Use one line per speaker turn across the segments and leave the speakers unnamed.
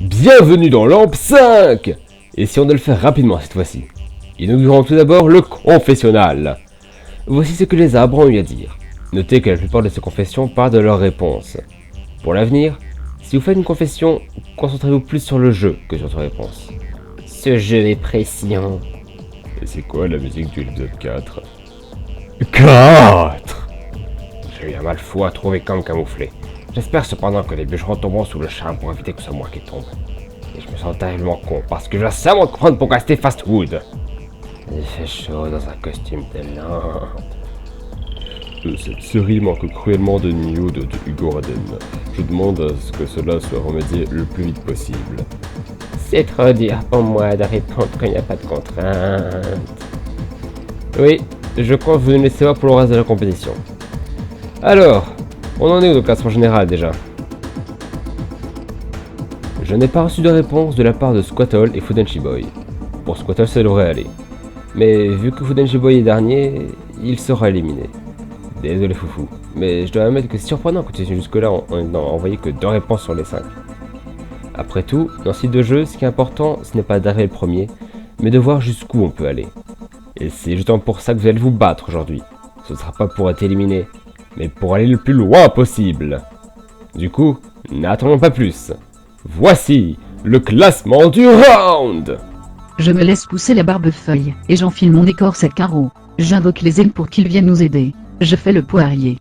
Bienvenue dans Lampe 5. Essayons de le faire rapidement cette fois-ci. Inaugurons tout d'abord le confessionnal. Voici ce que les arbres ont eu à dire. Notez que la plupart de ces confessions parlent de leurs réponses. Pour l'avenir, si vous faites une confession, concentrez-vous plus sur le jeu que sur votre réponse. Ce jeu est précieux. Et c'est quoi la musique de l'épisode 4 ? 4 ! J'ai eu un mal fou à trouver comme camouflé. J'espère cependant que les bûcherons tomberont sous le charme pour éviter que ce soit moi qui tombe. Et je me sens terriblement con parce que je dois seulement comprendre pour rester fast food. Il fait chaud dans un costume de lin. Cette série manque cruellement de Nioh de Hugo Raden. Je demande à ce que cela soit remédié le plus vite possible. C'est trop dur pour moi de répondre quand il n'y a pas de contraintes. Oui, je crois que vous nous laissez voir pour le reste de la compétition. Alors, on en est au classement général déjà. Je n'ai pas reçu de réponse de la part de Squattle et Fudenshi Boy. Pour Squattle, ça devrait aller. Mais vu que Fudenshi Boy est dernier, il sera éliminé. Désolé Foufou, mais je dois admettre que c'est surprenant que tu aies jusque là en n'ayant envoyé que 2 réponses sur les 5. Après tout, dans ce type de jeu, ce qui est important, ce n'est pas d'arriver le premier, mais de voir jusqu'où on peut aller. Et c'est justement pour ça que vous allez vous battre aujourd'hui. Ce ne sera pas pour être éliminé, mais pour aller le plus loin possible. Du coup, n'attendons pas plus. Voici le classement du round.
Je me laisse pousser la barbefeuille, et j'enfile mon écorce à carreaux. J'invoque les elfes pour qu'ils viennent nous aider. Je fais le poirier.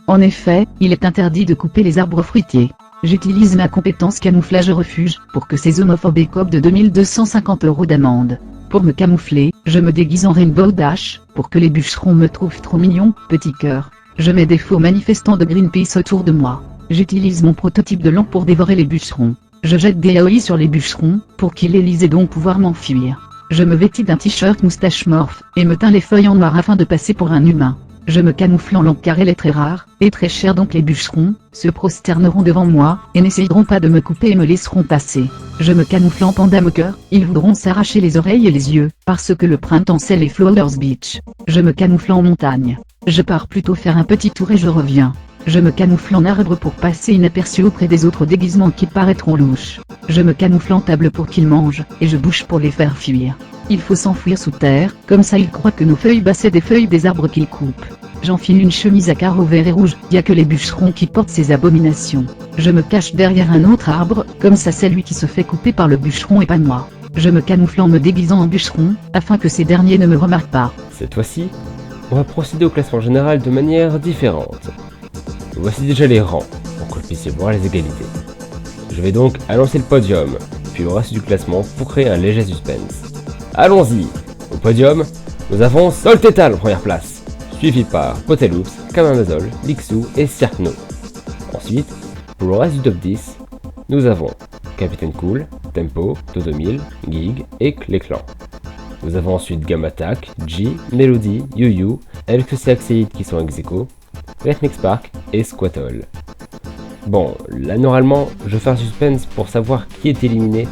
En effet, il est interdit de couper les arbres fruitiers. J'utilise ma compétence camouflage refuge pour que ces homophobes écopent de 2250 € d'amende. Pour me camoufler, je me déguise en Rainbow Dash, pour que les bûcherons me trouvent trop mignon, petit cœur. Je mets des faux manifestants de Greenpeace autour de moi. J'utilise mon prototype de lampe pour dévorer les bûcherons. Je jette des yaoi sur les bûcherons, pour qu'ils les lisent et donc pouvoir m'enfuir. Je me vêtis d'un t-shirt moustache morph, et me teins les feuilles en noir afin de passer pour un humain. Je me camoufle en lampe car elle est très rare, et très chère donc les bûcherons, se prosterneront devant moi, et n'essayeront pas de me couper et me laisseront passer. Je me camoufle en panda moqueur, ils voudront s'arracher les oreilles et les yeux, parce que le printemps c'est les Flowers Beach. Je me camoufle en montagne. Je pars plutôt faire un petit tour et je reviens. Je me camoufle en arbre pour passer inaperçu auprès des autres déguisements qui paraîtront louches. Je me camoufle en table pour qu'ils mangent, et je bouge pour les faire fuir. Il faut s'enfuir sous terre, comme ça ils croient que nos feuilles basses c'est des feuilles des arbres qu'ils coupent. J'enfile une chemise à carreaux verts et rouges, y a que les bûcherons qui portent ces abominations. Je me cache derrière un autre arbre, comme ça c'est lui qui se fait couper par le bûcheron et pas moi. Je me camoufle en me déguisant en bûcheron, afin que ces derniers ne me remarquent pas. Cette fois-ci, on va procéder au classement général de manière différente. Voici déjà les rangs, pour que vous puissiez voir les égalités. Je vais donc annoncer le podium, puis le reste du classement pour créer un léger suspense. Allons-y. Au podium, nous avons Soltetal en première place, suivi par Poteloops, Kamamazol, Lixou et Cirkno. Ensuite, pour le reste du top 10, nous avons Capitaine Cool, Tempo, Todomil, Gig et Cléclan. Nous avons ensuite Gamatak, G, Melody, Yu, LQC Axeid qui sont ex-aequo, Rhythmic Spark et Squattle. Bon, là normalement, je fais un suspense pour savoir qui est éliminé,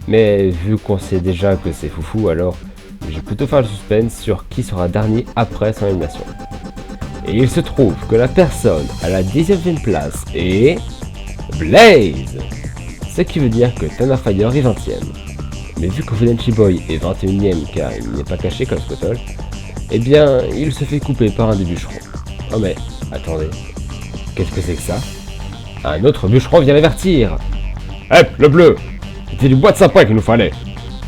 mais vu qu'on sait déjà que c'est Foufou, alors je vais plutôt faire le suspense sur qui sera dernier après son élimination. Et il se trouve que la personne à la 19ème place est Blaze, ce qui veut dire que Tanafire est 20ème. Mais vu que Fudenshi Boy est 21ème car il n'est pas caché comme Squattle, eh bien il se fait couper par un des bûcherons. Oh mais, attendez, qu'est-ce que c'est que ça? Un autre bûcheron vient l'avertir. Hep, le bleu, c'était du bois de sapin qu'il nous fallait.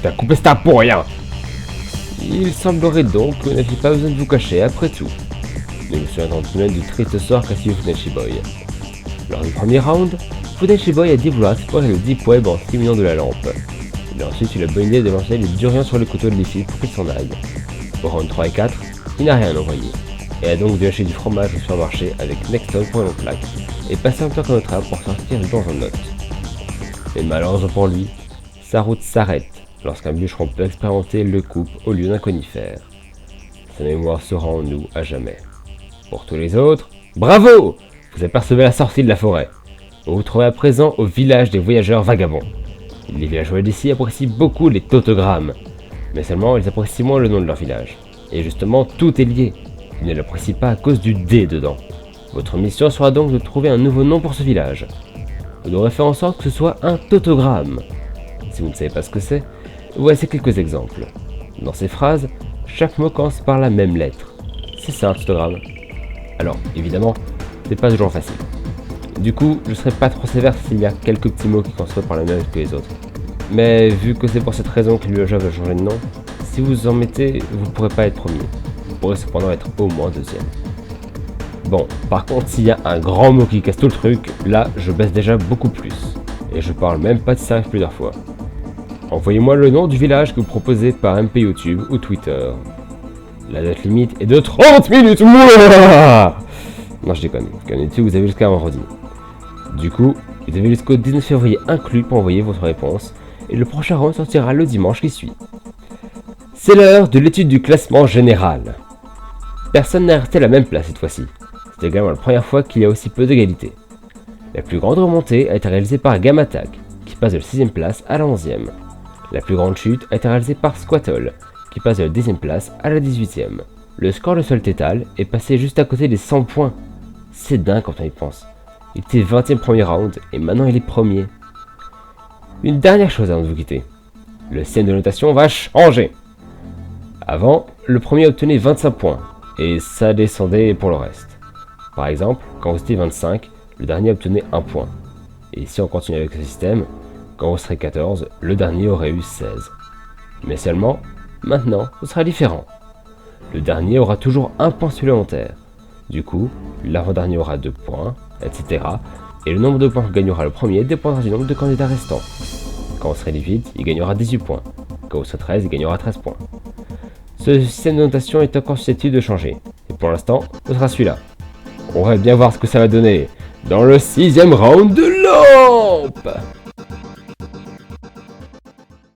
T'as coupé ça pour rien. Il semblerait donc que vous n'aviez pas besoin de vous cacher après tout. Mais je me souviens en tout du triste sort qu'a suivi Fudenshi Boy. Lors du premier round, Fudenshi Boy a dit vouloir explorer le Deep Web en s'illuminant de la lampe. Il a ensuite eu la bonne idée de lancer les durians sur le couteau de l'effet pour qu'il s'en aille. Au round 3 et 4, il n'a rien envoyé, et a donc dû acheter du fromage au supermarché avec Nexton pour une autre plaque, et passer un temps comme notre arbre pour sortir dans un note. Mais malheureusement pour lui, sa route s'arrête lorsqu'un bûcheron peut expérimenter le coupe au lieu d'un conifère. Sa mémoire sera en nous à jamais. Pour tous les autres, bravo! Vous apercevez la sortie de la forêt. Vous vous trouvez à présent au village des voyageurs vagabonds. Les villageois d'ici apprécient beaucoup les tautogrammes, mais seulement ils apprécient moins le nom de leur village. Et justement, tout est lié. Ils ne l'apprécient pas à cause du D dedans. Votre mission sera donc de trouver un nouveau nom pour ce village.
on devrait faire en sorte que ce soit un tautogramme. Si vous ne savez pas ce que c'est, voici quelques exemples. Dans ces phrases, chaque mot commence par la même lettre. C'est ça un tautogramme. Alors, évidemment, c'est pas toujours facile. Du coup, je serai pas trop sévère s'il y a quelques petits mots qui commencent par la même lettre que les autres. Mais vu que c'est pour cette raison que l'UEJA va changer de nom, si vous en mettez, vous ne pourrez pas être premier. Vous pourrez cependant être au moins deuxième. Bon, par contre, s'il y a un grand mot qui casse tout le truc, là, je baisse déjà beaucoup plus. Et je parle même pas de ça plusieurs fois. Envoyez-moi le nom du village que vous proposez par MP YouTube ou Twitter. La date limite est de 30 minutes. Mouah non, je déconne. Calmez-vous, vous avez jusqu'à vendredi. Du coup, vous avez jusqu'au 19 février inclus pour envoyer votre réponse, et le prochain round sortira le dimanche qui suit. C'est l'heure de l'étude du classement général. Personne n'a resté à la même place cette fois-ci. C'est également la première fois qu'il y a aussi peu d'égalité. La plus grande remontée a été réalisée par Gamatak, qui passe de la 6ème place à la 11ème. La plus grande chute a été réalisée par Squattle, qui passe de la 10ème place à la 18ème. Le score de Sol Tétal est passé juste à côté des 100 points. C'est dingue quand on y pense. Il était 20ème premier round et maintenant il est premier. Une dernière chose avant de vous quitter. Le système de notation va changer. Avant, le premier obtenait 25 points et ça descendait pour le reste. Par exemple, quand vous étiez 25, le dernier obtenait 1 point. Et si on continue avec ce système, quand vous serez 14, le dernier aurait eu 16. Mais seulement, maintenant, ce sera différent. Le dernier aura toujours 1 point supplémentaire. Du coup, l'avant-dernier aura 2 points, etc. Et le nombre de points que gagnera le premier dépendra du nombre de candidats restants. Quand vous serez 18, il gagnera 18 points. Quand vous serez 13, il gagnera 13 points. Ce système de notation est encore susceptible de changer. Et pour l'instant, ce sera celui-là. On va bien voir ce que ça va donner dans le 6ème round de lampe.